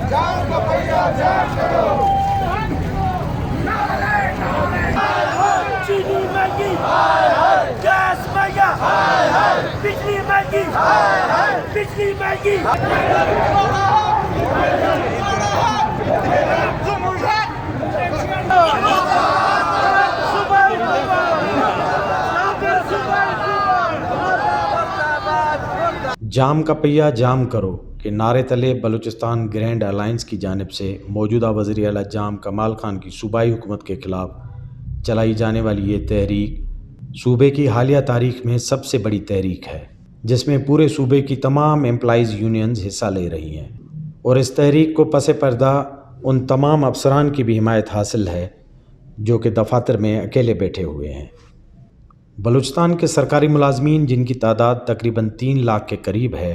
जाम का पहिया जाम करो। चीनी महंगी, गैस महंगा, बिजली महंगी, बिजली महंगी। जाम का पहिया जाम करो के नारे तले बलूचिस्तान ग्रैंड अलायंस की जानिब से मौजूदा वज़ीर आला जाम कमाल खान की सूबाई हुकूमत के ख़िलाफ़ चलाई जाने वाली ये तहरीक सूबे की हालिया तारीख़ में सबसे बड़ी तहरीक है, जिसमें पूरे सूबे की तमाम एम्प्लॉइज़ यूनियंस हिस्सा ले रही हैं। और इस तहरीक को पस पर्दा उन तमाम अफसरान की भी हिमायत हासिल है जो कि दफातर में अकेले बैठे हुए हैं। बलूचिस्तान के सरकारी मुलाजमीन, जिनकी तादाद तकरीबन 3 लाख के करीब है,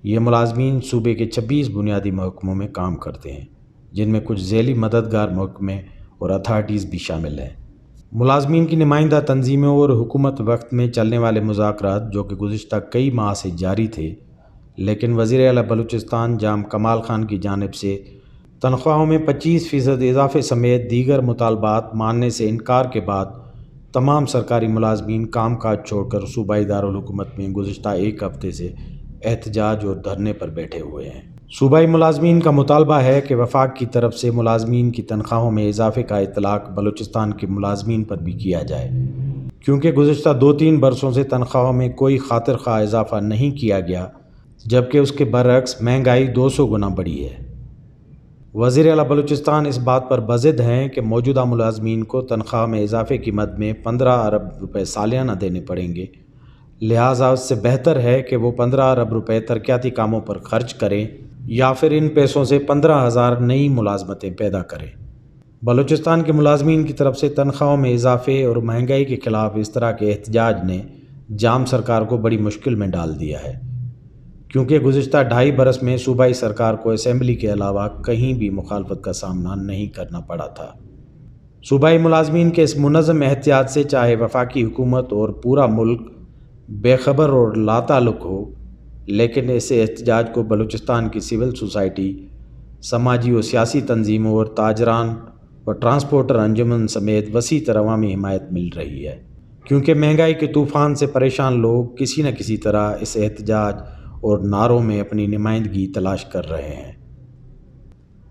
ये मुलाजमीन सूबे के 26 बुनियादी महकमों में काम करते हैं, जिनमें कुछ ज़ैली मददगार महकमे और अथॉरिटीज़ भी शामिल हैं। मुलाजमीन की नुमाइंदा तंजीमों और हुकूमत वक्त में चलने वाले मुज़ाकरात जो कि गुज़िश्ता कई माह से जारी थे, लेकिन वज़ीर आला बलूचिस्तान जाम कमाल खान की जानिब से तनख्वाहों में 25% इजाफे समेत दीगर मुतालबात मानने से इनकार के बाद तमाम सरकारी मुलाजमीन काम काज छोड़कर सूबाई दारुल हुकूमत में गुज़िश्ता एक हफ़्ते से एहतजाज और धरने पर बैठे हुए हैं। सूबाई मुलाजमीन का मुतालबा है कि वफाक की तरफ से मुलाजमीन की तनख्वाहों में इजाफे का इतलाक़ बलूचिस्तान के मुलाजमीन पर भी किया जाए, क्योंकि गुज़िश्ता 2-3 बरसों से तनख्वाहों में कोई खातिर खा इजाफा नहीं किया गया, जबकि उसके बरअक्स महंगाई 200 गुना बढ़ी है। वज़ीर आला बलूचिस्तान इस बात पर बज़िद हैं कि मौजूदा मुलाजमीन को तनख्वाह में इजाफे की मद में 15 अरब रुपए सालियाना देने पड़ेंगे, लिहाजा उससे बेहतर है कि वो 15 अरब रुपए तरक्याती कामों पर खर्च करें या फिर इन पैसों से 15,000 नई मुलाजमतें पैदा करें। बलूचिस्तान के मुलाजमीन की तरफ से तनख्वाहों में इजाफे और महंगाई के ख़िलाफ़ इस तरह के एहतजाज ने जाम सरकार को बड़ी मुश्किल में डाल दिया है, क्योंकि गुज़िश्ता 2.5 बरस में सूबाई सरकार को असेंबली के अलावा कहीं भी मुखालफत का सामना नहीं करना पड़ा था। सूबाई मुलाजमीन के इस मुनज़्ज़म एहतियात से चाहे वफाकी हुकूमत और पूरा मुल्क बेखबर और लाताल्लुक़ हो, लेकिन इस एहतजाज को बलूचिस्तान की सिविल सोसाइटी, समाजी और सियासी तंजीमों और ताजरान और ट्रांसपोर्टर अंजुमन समेत वसी तर अवामी हिमायत मिल रही है, क्योंकि महंगाई के तूफ़ान से परेशान लोग किसी न किसी तरह इस एहतजाज और नारों में अपनी नुमाइंदगी तलाश कर रहे हैं।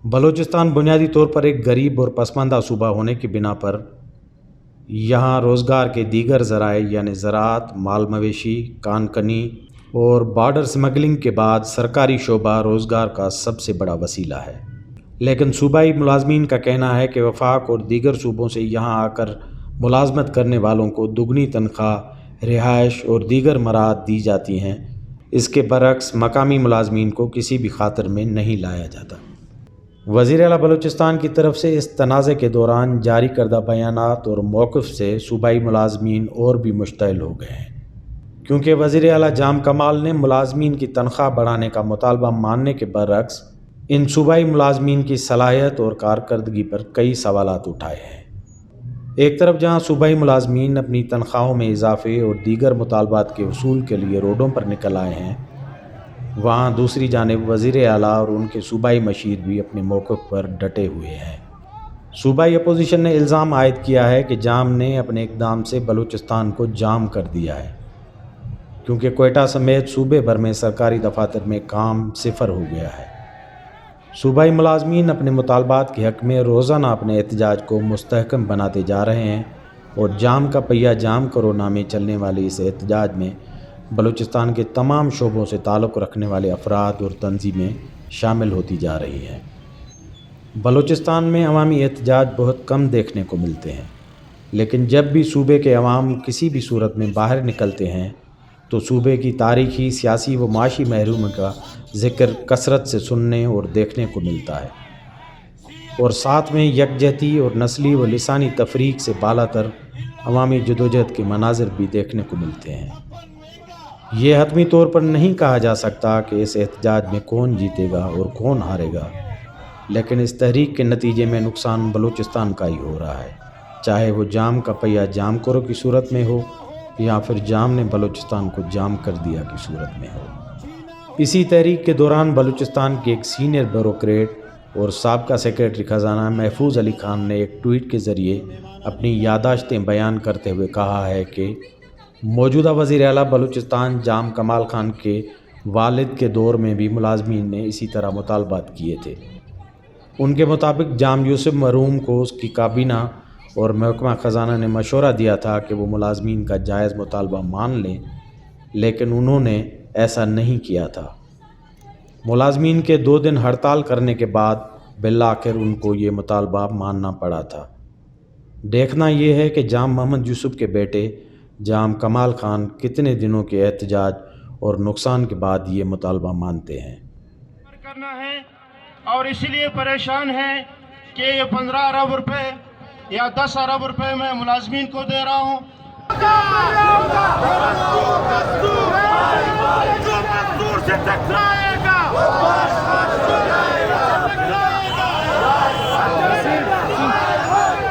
बलूचिस्तान बुनियादी तौर पर एक गरीब और पसमानदा सूबा होने की बिना पर यहाँ रोज़गार के दीगर ज़राए यानी ज़राअत, माल मवेशी, कानकनी और बॉर्डर स्मगलिंग के बाद सरकारी शोबा रोज़गार का सबसे बड़ा वसीला है। लेकिन सूबाई मुलाजमीन का कहना है कि वफाक और दीगर सूबों से यहाँ आकर मुलाजमत करने वालों को दुगनी तनख्वाह, रिहाइश और दीगर मराहत दी जाती हैं। इसके बरक्स मकामी मुलाजमीन को किसी भी खातिर में नहीं लाया जाता। वज़ीर आला बलूचिस्तान की तरफ से इस तनाज़े के दौरान जारी करदा बयानात और मौक़िफ़ से सूबाई मुलाजमीन और भी मुश्तइल हो गए हैं, क्योंकि वज़ीर आला जाम कमाल ने मुलाजमीन की तनख्वाह बढ़ाने का मुतालबा मानने के बरक्स इन सूबाई मुलाजमीन की सलाहियत और कारकर्दगी पर कई सवालात उठाए हैं। एक तरफ जहाँ सूबाई मुलाजमीन अपनी तनख्वाहों में इजाफे और दीगर मुतालबात के वसूल के लिए रोडों पर निकल आए हैं, वहाँ दूसरी जानिब वज़ीर आला और उनके सूबाई मशीर भी अपने मौक़िफ़ पर डटे हुए हैं। सूबाई अपोजिशन ने इल्ज़ाम आयद किया है कि जाम ने अपने इक़दाम से बलूचिस्तान को जाम कर दिया है, क्योंकि कोयटा समेत सूबे भर में सरकारी दफातर में काम सिफर हो गया है। सूबाई मुलाजमीन अपने मुतालबात के हक़ में रोज़ाना अपने एहतजाज को मुस्तहकम बनाते जा रहे हैं और जाम का पहिया जाम करो नामे चलने वाले इस एहतजाज में बलूचिस्तान के तमाम शोबों से ताल्लुक़ रखने वाले अफराद और तंजीमें शामिल होती जा रही हैं। बलूचिस्तान में अवामी एहतजाज बहुत कम देखने को मिलते हैं, लेकिन जब भी सूबे के अवाम किसी भी सूरत में बाहर निकलते हैं तो सूबे की तारीख़ी, सियासी व माशी महरूमी का ज़िक्र कसरत से सुनने और देखने को मिलता है, और साथ में यकजहती और नस्ली व लिसानी तफरीक से बालातर अवामी जदोजहद के मनाज़िर भी देखने को मिलते हैं। ये हतमी तौर पर नहीं कहा जा सकता कि इस एहतजाज में कौन जीतेगा और कौन हारेगा, लेकिन इस तहरीक के नतीजे में नुकसान बलूचिस्तान का ही हो रहा है, चाहे वो जाम का पहिया जाम करो की सूरत में हो या फिर जाम ने बलूचिस्तान को जाम कर दिया की सूरत में हो। اسی تحریک کے دوران بلوچستان کے ایک سینئر بیوروکریٹ اور سابقہ سیکریٹری خزانہ محفوظ علی خان نے ایک ٹویٹ کے ذریعے اپنی یادداشتیں بیان کرتے ہوئے کہا ہے کہ موجودہ وزیر اعلیٰ بلوچستان جام کمال خان کے والد کے دور میں بھی ملازمین نے اسی طرح مطالبات کیے تھے۔ ان کے مطابق جام یوسف مرحوم کو اس کی کابینہ اور محکمہ خزانہ نے مشورہ دیا تھا کہ وہ ملازمین کا جائز مطالبہ مان لیں، لیکن انہوں نے ایسا نہیں کیا تھا۔ ملازمین کے 2 دن ہڑتال کرنے کے بعد بالآخر ان کو یہ مطالبہ ماننا پڑا تھا۔ دیکھنا یہ ہے کہ جام محمد یوسف کے بیٹے جام کمال خان کتنے دنوں کے احتجاج اور نقصان کے بعد یہ مطالبہ مانتے ہیں۔ کرنا ہے اور اسی لیے پریشان ہے کہ یہ 15 ارب روپے یا 10 ارب روپے میں ملازمین کو دے رہا ہوں۔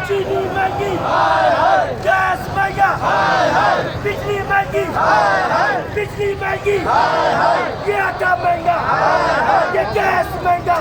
چینی مہنگی، گیس مہنگا، بجلی مہنگی، بجلی مہنگی، یہ آٹا مہنگا، یہ گیس مہنگا۔